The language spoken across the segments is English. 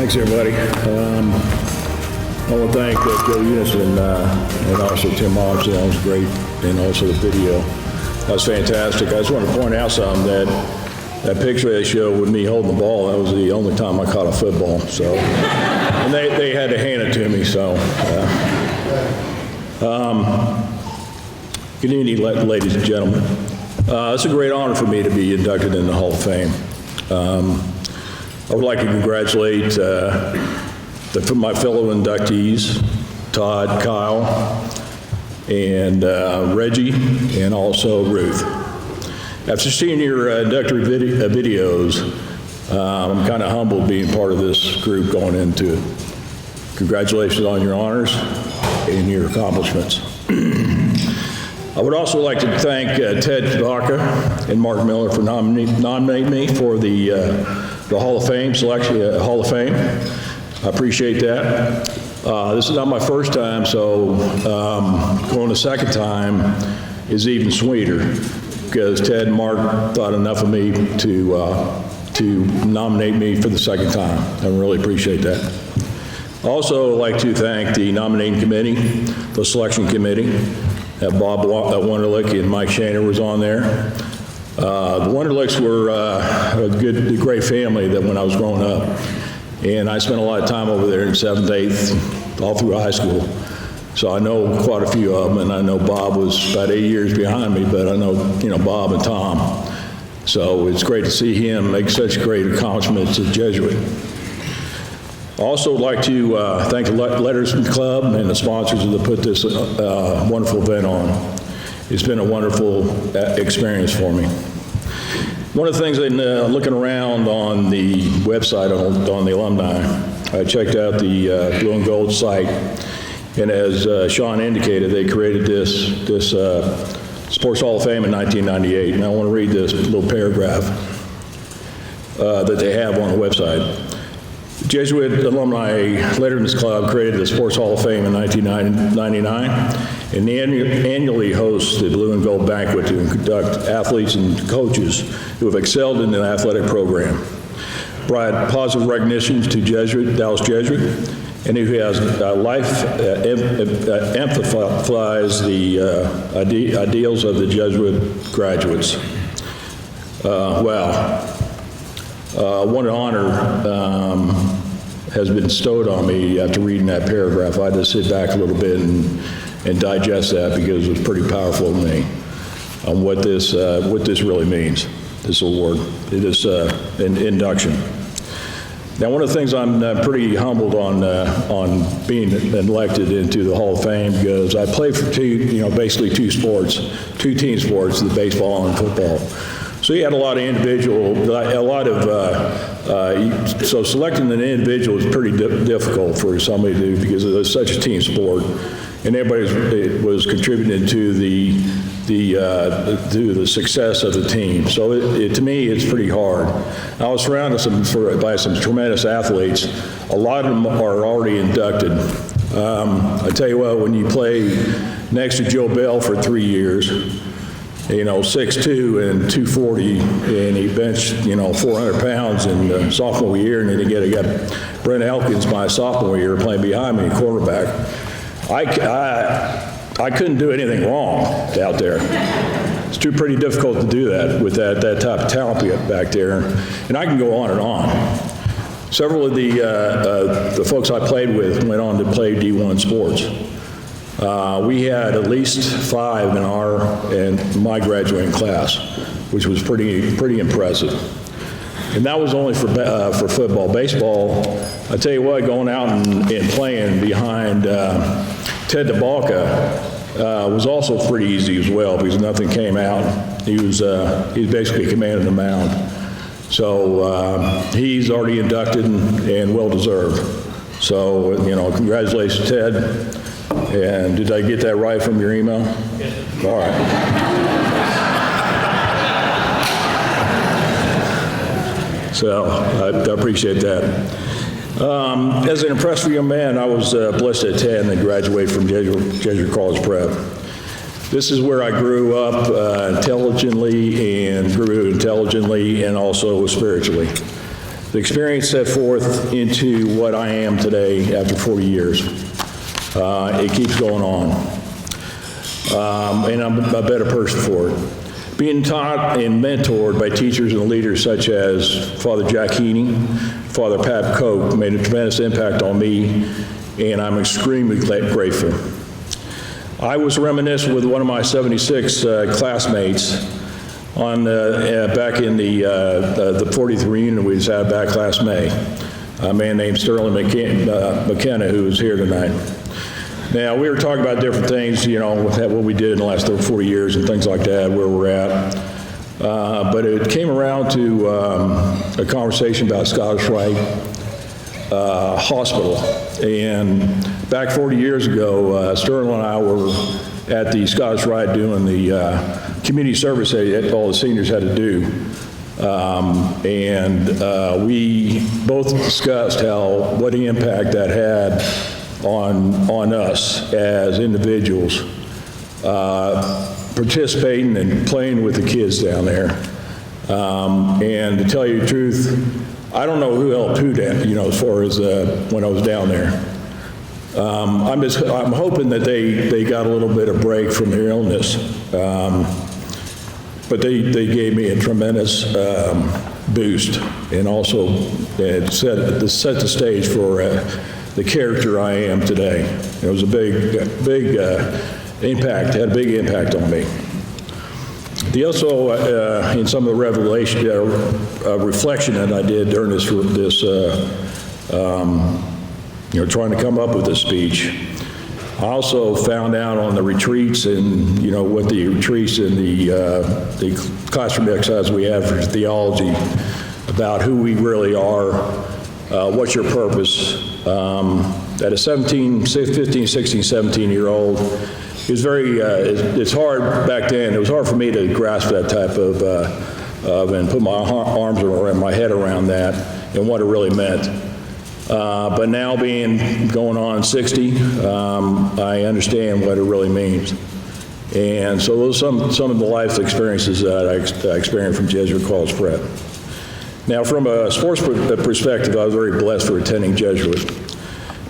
Thanks, everybody. I want to thank Joe Unison and also Tim Hobbs. That was great, and also the video. That was fantastic. I just want to point out something, that picture they showed with me holding the ball, that was the only time I caught a football. So, and they had to hand it to me. So, good evening, ladies and gentlemen. It's a great honor for me to be inducted in the Hall of Fame. I would like to congratulate my fellow inductees, Todd, Kyle, and Reggie, and also Ruth. After seeing your inductory videos, I'm kind of humbled being part of this group going into it. Congratulations on your honors and your accomplishments. I would also like to thank Ted Baca and Mark Miller for nominating me for the Hall of Fame selection, Hall of Fame. I appreciate that. This is not my first time, so going a second time is even sweeter, because Ted and Mark thought enough of me to nominate me for the second time. I really appreciate that. I also like to thank the nominating committee, the selection committee. Bob Wunderlich and Mike Shaner was on there. The Wunderlichs were a great family that when I was growing up. And I spent a lot of time over there in 7th, 8th, all through high school. So I know quite a few of them, and I know Bob was about 8 years behind me, but I know, Bob and Tom. So it's great to see him make such great accomplishments at Jesuit. I also would like to thank the Lettersman Club and the sponsors that put this wonderful event on. It's been a wonderful experience for me. One of the things that looking around on the website on the alumni, I checked out the Blue and Gold site, and as Sean indicated, they created this Sports Hall of Fame in 1998, and I want to read this little paragraph that they have on the website. The Jesuit Alumni Letterman's Club created the Sports Hall of Fame in 1999 and annually hosts the Blue and Gold Banquet to induct athletes and coaches who have excelled in the athletic program, provide positive recognition to Dallas Jesuit, and who has emphasized the ideals of the Jesuit graduates. Wow. What an honor has been bestowed on me after reading that paragraph. I had to sit back a little bit and digest that, because it was pretty powerful to me on what this really means, this award, this induction. Now, one of the things I'm pretty humbled on being elected into the Hall of Fame, because I played for basically two team sports, the baseball and football. So you had a lot of so selecting an individual is pretty difficult for somebody to do, because it's such a team sport, and everybody was contributing to the success of the team. So to me, it's pretty hard. I was surrounded by some tremendous athletes. A lot of them are already inducted. I tell you what, when you play next to Joe Bell for 3 years, 6'2" and 240, and he benched, 400 pounds in sophomore year, and then he got Brent Elkins my sophomore year playing behind me, quarterback. I couldn't do anything wrong out there. It's pretty difficult to do that with that type of talent back there, and I can go on and on. Several of the folks I played with went on to play D1 sports. We had at least 5 in my graduating class, which was pretty impressive. And that was only for football. Baseball, I tell you what, going out and playing behind Ted DeBalca was also pretty easy as well, because nothing came out. He was basically commanding the mound. So he's already inducted and well deserved. So congratulations, Ted. And did I get that right from your email? Yes. All right. So I appreciate that. As an impressive young man, I was blessed at 10 and graduated from Jesuit College Prep. This is where I grew up intelligently and also spiritually. The experience set forth into what I am today after 40 years. It keeps going on. And I'm a better person for it. Being taught and mentored by teachers and leaders such as Father Jack Heaney, Father Pat Koch made a tremendous impact on me, and I'm extremely grateful. I was reminiscing with one of my 76 classmates on back in the 40th reunion we just had back last May. A man named Sterling McKenna, who is here tonight. Now, we were talking about different things, you know, what we did in the last 40 years and things like that, where we're at. But it came around to a conversation about Scottish Rite Hospital. And back 40 years ago, Sterling and I were at the Scottish Rite doing the community service that all the seniors had to do. We both discussed what the impact that had on us as individuals, participating and playing with the kids down there. And to tell you the truth, I don't know who helped who down, you know, as far as when I was down there. I'm hoping that they got a little bit of break from their illness. But they gave me a tremendous boost, and also set the stage for the character I am today. It was a big impact, had a big impact on me. Also, in some of the revelation, reflection that I did during this you know, trying to come up with this speech, I also found out on the retreats and, you know, what the retreats and the classroom exercise we have for theology about who we really are, what's your purpose. At a 15, 16, 17-year-old, it was very, it's hard back then, it was hard for me to grasp that type of and put my arms around, my head around that and what it really meant. But now going on 60, I understand what it really means. And so those are some of the life experiences that I experienced from Jesuit College Prep. Now, from a sports perspective, I was very blessed for attending Jesuit.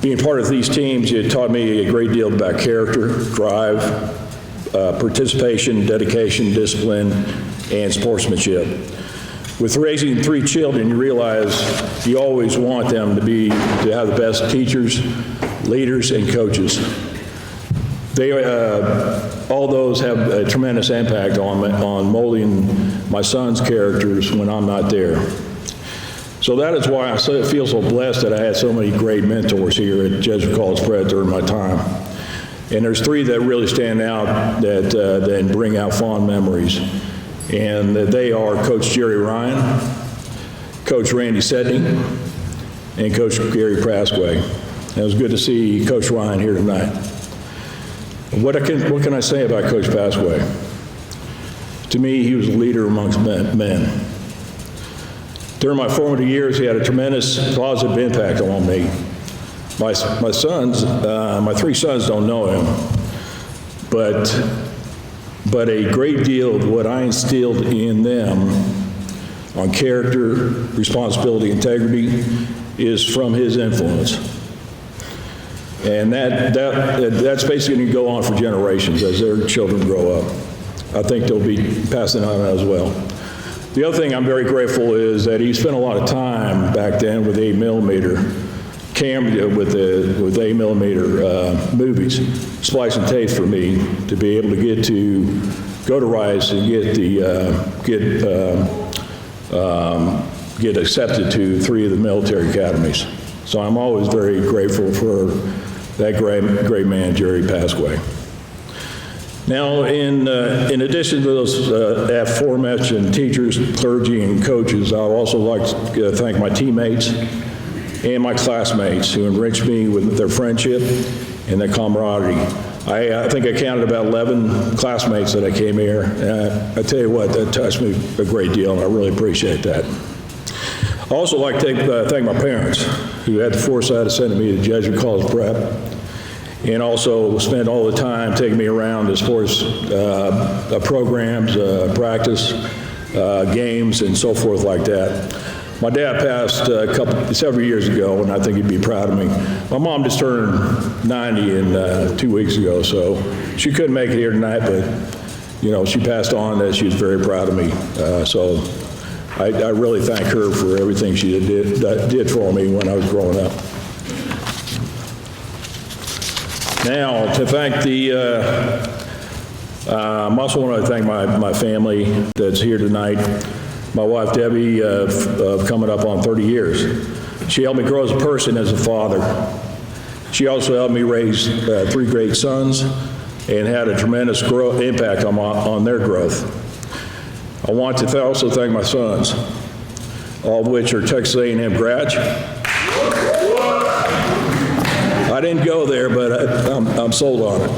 Being part of these teams, it taught me a great deal about character, drive, participation, dedication, discipline, and sportsmanship. With raising 3 children, you realize you always want them to have the best teachers, leaders, and coaches. All those have a tremendous impact on molding my son's characters when I'm not there. So that is why I feel so blessed that I had so many great mentors here at Jesuit College Prep during my time. And there's 3 that really stand out that then bring out fond memories. And they are Coach Jerry Ryan, Coach Randy Sedney, and Coach Gary Prasquay. It was good to see Coach Ryan here tonight. What can I say about Coach Prasquay? To me, he was a leader amongst men. During my formative years, he had a tremendous positive impact on me. My 3 sons don't know him, but a great deal of what I instilled in them on character, responsibility, integrity is from his influence. And that's basically going to go on for generations as their children grow up. I think they'll be passing on as well. The other thing I'm very grateful is that he spent a lot of time back then with 8mm camera, with 8mm movies, splicing tapes for me to be able to go to Rice and get accepted to 3 of the military academies. So I'm always very grateful for that great man, Jerry Prasquay. Now, in addition to those aforementioned teachers, clergy, and coaches, I would also like to thank my teammates and my classmates who enriched me with their friendship and their camaraderie. I think I counted about 11 classmates that I came here. I tell you what, that touched me a great deal, and I really appreciate that. I also like to thank my parents who had the foresight of sending me to Jesuit College Prep, and also spent all the time taking me around to sports programs, practice, games, and so forth like that. My dad passed several years ago, and I think he'd be proud of me. My mom just turned 90 2 weeks ago, so she couldn't make it here tonight, but, you know, she passed on that she was very proud of me. So I really thank her for everything she did for me when I was growing up. Now, to thank I also want to thank my family that's here tonight. My wife, Debbie, coming up on 30 years. She helped me grow as a person, as a father. She also helped me raise 3 great sons and had a tremendous impact on their growth. I want to also thank my sons, all of which are Texas A&M grads. I didn't go there, but I'm sold on it.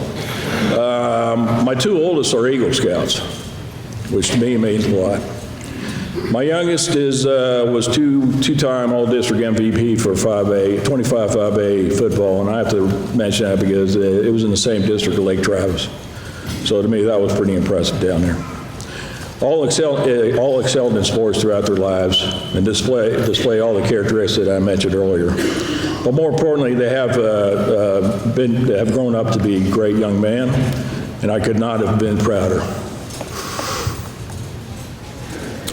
My 2 oldest are Eagle Scouts, which to me means a lot. My youngest was two-time All-District MVP for 25-5A football, and I have to mention that because it was in the same district of Lake Travis. So to me, that was pretty impressive down there. All excelled in sports throughout their lives and display all the characteristics that I mentioned earlier. But more importantly, they have grown up to be great young men, and I could not have been prouder.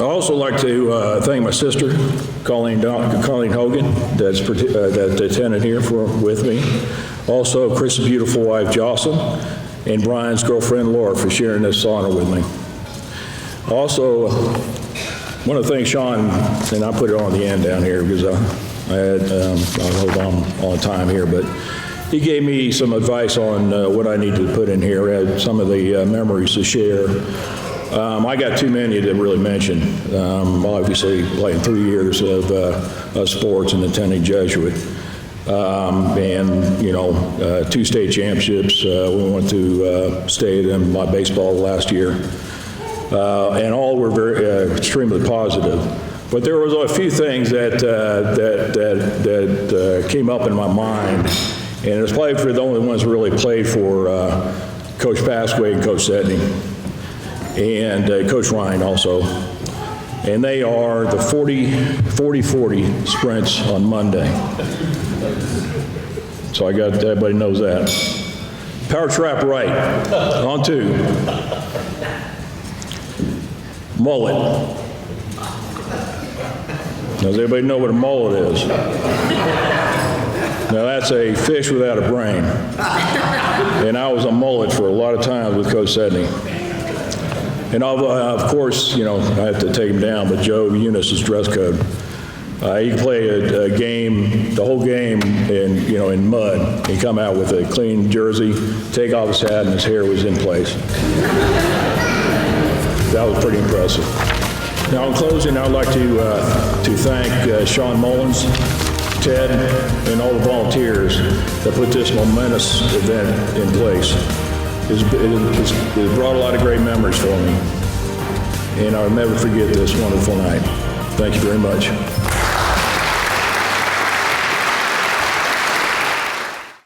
I also like to thank my sister, Colleen Hogan, that's that attended here with me. Also, Chris's beautiful wife, Jocelyn, and Brian's girlfriend, Laura, for sharing this honor with me. Also, I want to thank Sean, and I put it on the end down here because I'll hold on time here, but he gave me some advice on what I need to put in here, some of the memories to share. I got too many to really mention. Obviously, playing 3 years of sports and attending Jesuit. And, you know, 2 state championships. We went to state in my baseball last year. And all were very extremely positive. But there was a few things that came up in my mind. And it was probably for the only ones who really played for Coach Pasquay and Coach Sedney. And Coach Ryan also. And they are the 40-40 sprints on Monday. So everybody knows that. Power trap right, on 2. Mullet. Does everybody know what a mullet is? Now that's a fish without a brain. And I was a mullet for a lot of times with Coach Sedney. And of course, you know, I have to take him down, but Joe Eunice's dress code. He could play a game, the whole game, in mud. He'd come out with a clean jersey, take off his hat, and his hair was in place. That was pretty impressive. Now, in closing, I'd like to thank Sean Mullins, Ted, and all the volunteers that put this momentous event in place. It brought a lot of great memories for me, and I'll never forget this wonderful night. Thank you very much.